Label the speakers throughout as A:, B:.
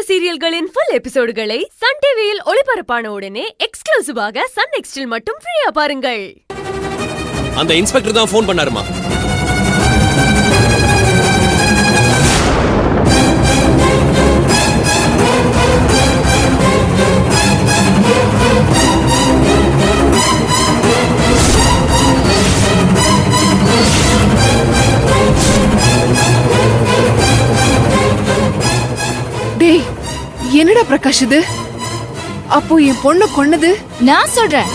A: சீரியல்களின் full எபிசோடுகளை Sun டிவியில் ஒளிபரப்பான உடனே எக்ஸ்க்ளூசிவாக சன் நெக்ஸ்டில் மட்டும் ஃப்ரீயா பாருங்கள்.
B: அந்த இன்ஸ்பெக்டர் தான் ஃபோன் பண்ணாருமா.
C: டேய், என்னடா பிரகாஷ் இது? அப்போ என் பொண்ணு கொன்னது
D: நான் சொல்றேன்.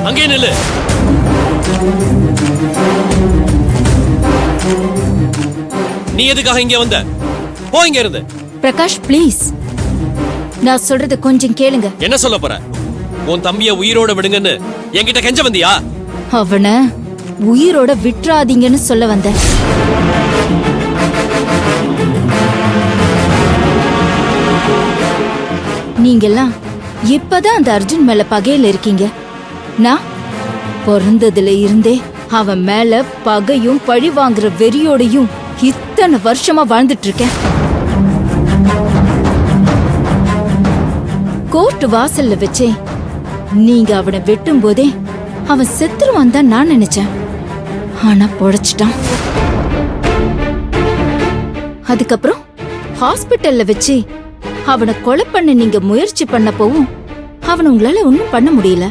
B: அங்கே நில்லு. நீ எதுக்காக இங்க வந்த? போ இங்க இருந்து.
D: பிரகாஷ் ப்ளீஸ், நான் சொல்றது கொஞ்சம் கேளுங்க.
B: என்ன சொல்ல போற? உன் தம்பிய உயிரோட விடுங்கன்னு என்கிட்ட கெஞ்ச வந்தியா?
D: அவனை உயிரோட விட்டுறாதீங்கன்னு சொல்ல வந்தேன். நீங்கெல்லாம் இப்பதான் அந்த அர்ஜுன் மேல பகையில இருக்கீங்க. நான் பிறந்ததுல இருந்தே அவன் மேல பகையும் பழி வாங்குற வெறியோடையும் இத்தனை வருஷமா வாழ்ந்துட்டு இருக்கேன். கோர்ட் வாசல்ல வச்சே நீங்க அவனை வெட்டும் போதே அவன் செத்துருவான் தான் நான் நினைச்சேன். ஆனா பொழைச்சிட்டான். அதுக்கப்புறம் ஹாஸ்பிட்டல்ல வச்சு அவனை கொலை பண்ண நீங்க முயற்சி பண்ணப்பவும் அவனை உங்களால ஒண்ணும் பண்ண முடியல.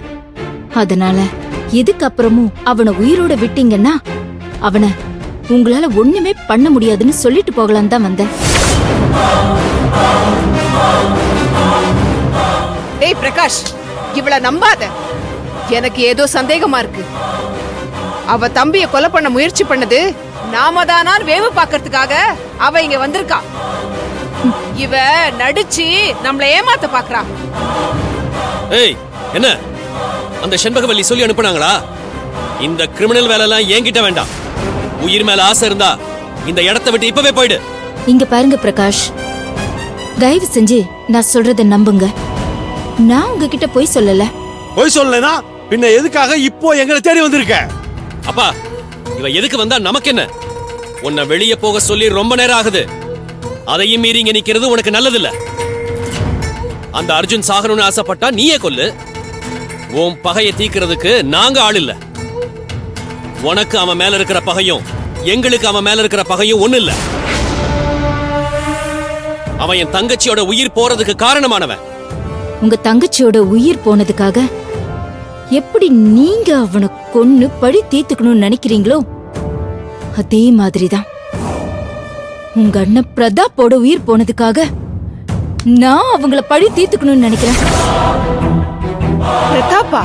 D: அதனால இதுக்கப்புறமும் அவனை உயிரோட விட்டீங்கன்னா அவனை உங்களால ஒண்ணுமே பண்ண முடியாதுன்னு சொல்லிட்டு போகலாம் தான் வந்தேன்.
C: டேய் பிரகாஷ், இவள நம்பாத. எனக்கு ஏதோ சந்தேகமா இருக்கு. அவ தம்பிய கொலை பண்ண முயற்சி பண்ணது நாம தானான்னு வேவு பாக்கிறதுக்காக அவ இங்க வந்திருக்கா. இவ நடிச்சு நம்மள ஏமாத்த பாக்குறா.
B: ஏய், என்ன அந்த செண்பகவல்லி சொல்லி அனுப்புனாங்களா? இந்த கிரிமினல் வேலை எல்லாம் என்கிட்ட வேண்டாம். உயிர் மேல ஆசை இருந்தா இந்த இடத்தை விட்டு இப்பவே போயிடு.
D: இங்க பாருங்க பிரகாஷ், தயவு செஞ்சு நான் சொல்றத நம்புங்க. நான் உங்ககிட்ட போய் சொல்லல.
E: போய் சொல்லனா பின்ன எதுக்காக இப்போ எங்களை தேடி வந்திருக்க?
B: அப்பா, இவ எதுக்கு வந்தா நமக்கு என்ன? உன்னை வெளியே போக சொல்லி ரொம்ப நேரம் ஆகுது. அதையும் மீறி இங்க நிக்கிறது உனக்கு நல்லதில்ல. அந்த அர்ஜுன் சாகணும்னு ஆசைப்பட்டா நீயே கொல்லு. உன் பகையை தீக்கிறதுக்கு நாங்க ஆள் இல்ல. உனக்கு அவன் மேல இருக்கிற பகையும் எங்களுக்கு அவன் மேல இருக்கிற பகையும் ஒண்ணு இல்ல. அவன் என் தங்கச்சியோட உயிர் போறதுக்கு காரணமானவன்.
D: உங்க தங்கச்சியோட உயிர் போனதுக்காக எப்படி நீங்க அவனை கொன்னு பழி தீர்த்துக்கணும்னு நினைக்கிறீங்களோ அதே மாதிரிதான் உங்க அண்ணன் பிரதாப்போட உயிர் போனதுக்காக நான் அவங்கள பழி தீர்த்துக்கணும்னு நினைக்கிறேன்.
C: பிரதாப்பா?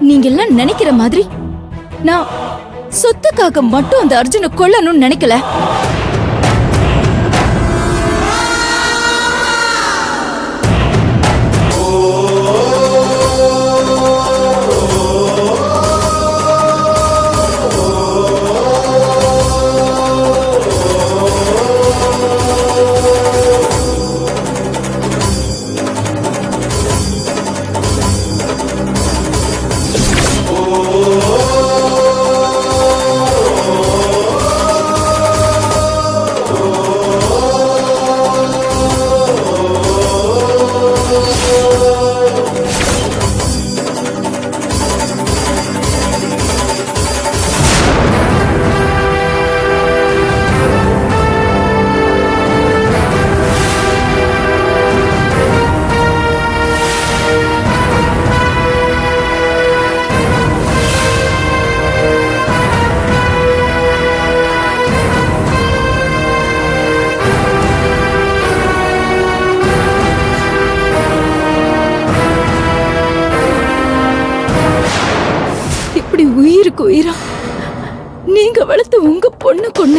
D: நீங்க எல்லாம் நினைக்கிற மாதிரி நான் சொத்துக்காக மட்டும் அந்த அர்ஜுனை கொல்லணும்னு நினைக்கல. உயிருக்கு உயிரா நீங்க வளர்த்த உங்க பொண்ணு கொன்ன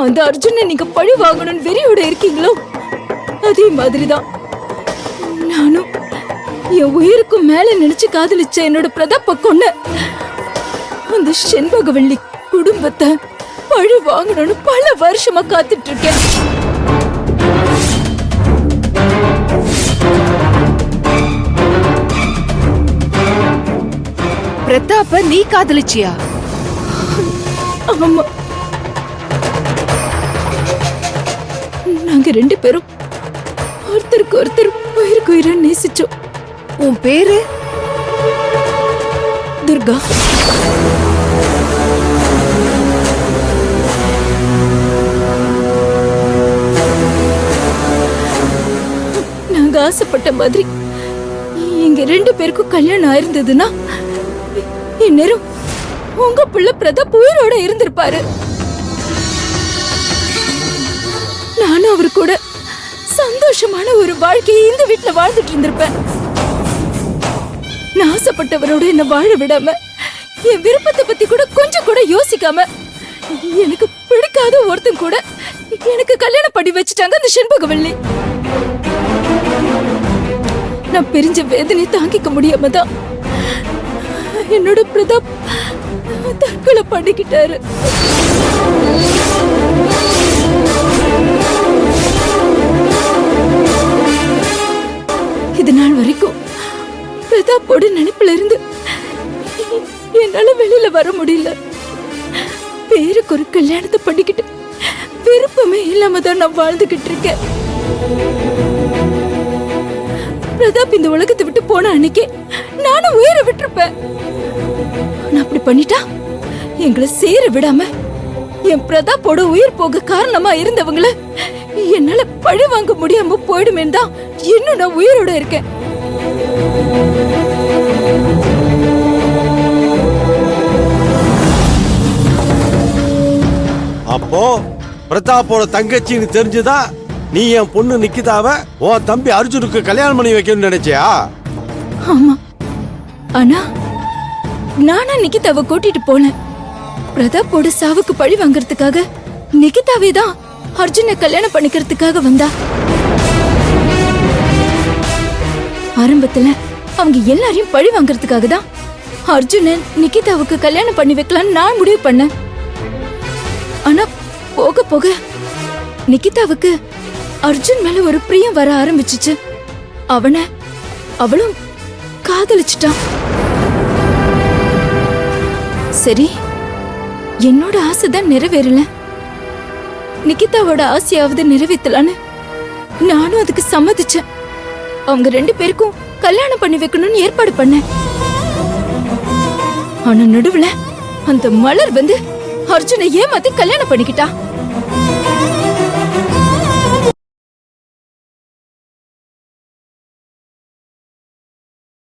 D: அந்த அர்ஜுனை நீங்க பழி வாங்கணும்னு வெறியோட இருக்கீங்களோ அதே மாதிரிதான் நானும் என் உயிருக்கும் மேல நினைச்சு காதலிச்ச என்னோட பிரதாப்ப கொன்ன அந்த செண்பகவள்ளி குடும்பத்தை பழி வாங்கணும்னு பல வருஷமா காத்துட்டு இருக்கேன்.
C: பிரதாப்ப நீ காதலிச்சியா?
D: ஆமா, நாங்க 2 பேரும் ஒருத்தருக்கு ஒருத்தர் உயிருக்கு உயிரை நேசிச்சோம்.
C: உன் பேரு?
D: துர்கா. நாங்க ஆசைப்பட்ட மாதிரி எங்க 2 பேருக்கும் கல்யாணம் ஆயிருந்ததுன்னா இந்நேரம் உங்க பிள்ளை பிரதாப் உயிரோட இருந்திருப்பாரு. நானும் அவரு கூட சந்தோஷமான ஒரு வாழ்க்கையை இந்த வீட்டுல வாழ்ந்துட்டு இருந்திருப்பேன். நான் ஆசைப்பட்டவரோட என்ன வாழ விடாம, என் விருப்பத்தை பத்தி கூட கொஞ்சம் கூட யோசிக்காம, எனக்கு பிடிக்காத ஒருத்தன் கூட எனக்கு கல்யாணம் பண்ணி வச்சுட்டாங்க அந்த செண்பகவள்ளி. நான் பிரிஞ்ச வேதனை தாங்கிக்க முடியாம தான் என்னோட பிரதாப் தற்கொலை பண்ணிக்கிட்டாரு. இது நாள் வரைக்கும் பிரதாப்போட நினைப்புல இருந்து என்னால வெளியில வர முடியல. பேருக்கு ஒரு கல்யாணத்தை பண்ணிக்கிட்டு விருப்பமே இல்லாம தான் நான் வாழ்ந்துகிட்டு இருக்கேன். பிரதாப் இந்த உலகத்தை விட்டு போன அன்னைக்கே நானும் உயிரை விட்டுருப்பேன். நான் அப்படி பண்ணிட்டா எங்களை சேர விடாம என் பிரதாப்போட உயிர் போக காரணமா இருந்தவங்கள என்னால பழி வாங்க முடியாம போயிடுமே தான் இன்னும் நான் உயிரோட இருக்கேன்.
E: அப்போ பிரதாப்போட தங்கச்சின்னு தெரிஞ்சுதா நீ என் பொண்ணு நிக்கிதாவ உன் தம்பி அர்ஜுனுக்கு கல்யாணம் பண்ணி வைக்கணும்னு நினைச்சியா?
D: ஆமா, ஆனா நானா நிகிதாவை கூட்டிட்டு போனேன். பிரதாப்போட சாவுக்கு பழி வாங்கறதுக்காக நிகிதாவே தான் அர்ஜுனை கல்யாணம் பண்ணிக்கிறதுக்காக வந்தா. ஆரம்பத்துல அவங்க எல்லாரையும் பழி வாங்கறதுக்காக தான் அர்ஜுனன் நிகிதாவுக்கு கல்யாணம் பண்ணி வைக்கலாம்னு நான் முடிவு பண்ணேன். ஆனா போக போக நிகிதாவுக்கு அர்ஜுன் மேல ஒரு பிரியம் வர ஆரம்பிச்சுச்சு. அவளும் காதலிச்சிட்டான். சரி, என்னோட ஆசைதான் நிறைவேறல, நிகிதாவோட ஆசையாவது நிறைவேற்றலான்னு நானும் அதுக்கு சம்மதிச்சேன். அவங்க 2 பேருக்கும் கல்யாணம் பண்ணி வைக்கணும்னு ஏற்பாடு பண்ணேன். ஆனா நடுவுல அந்த மலர் வந்து அர்ஜுனை ஏமாத்தி கல்யாணம் பண்ணிக்கிட்டா.